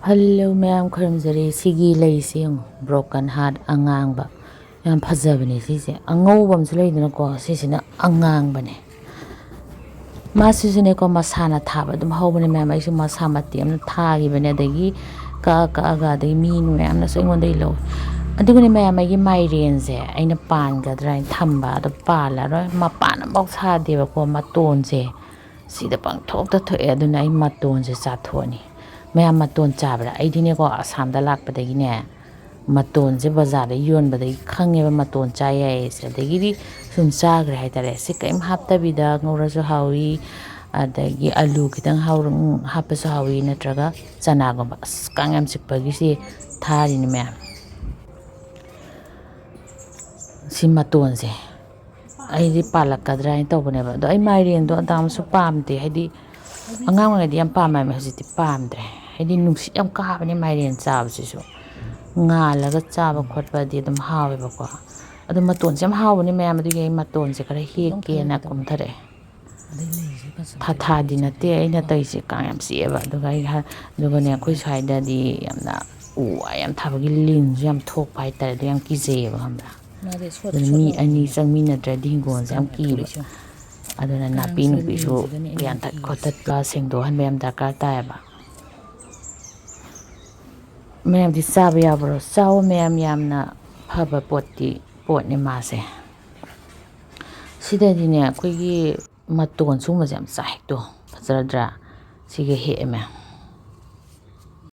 Hello mayam kharamjari sigi leisi yong broken heart angangba yam phajabani sise angauba amsu leidana ko sisina angangbane masisine ko masana thaba dum hobane mayam aisu masa mati amna thagibane adagi ka aga adagi minu mayam na so ingonda ilo adugune mayam aigi mairense aina pangadra in thamba ado pala ro mapana bok sadeba ko matonse sida pang thok ta thoe aduna ai matonse chathoni mayam maton chabra aidine ko asam da lakpadagine maton je bazar da yon badai khangeba maton chayai se dagiri sum chagre haitare se kaim hapta bida ngora hawi adagi alu kitang haurung hapasu hawi natraga chana gomba kangam sikpagi si thari ni mayam si maton se aidi palakadra in tobane ba do ai mairen do dam su pamte haidi angang ngadi yam pamai me hajiti pamdre haidi nungsi yam kahabane mairen chabsisu ngalaga chaba khotpa di dum hawe bako adu maton se yam hawani mayam adu yai maton se kara heke na kumthare tha di nate aina taise kangam sieba aduga ai aduga ne khoi saida di yamna yam thabagi ling yam thok pai tare yam kijeba hamra mi ani changmina trading gon yam ki aduna napi nupi su yan tat khotat ka sengdo han mayam dakar taeba mayam di saba yabro saw mayam yamna phaba pot ni mase sida dine khoi gi maton suma jam sai to fajradra sige he me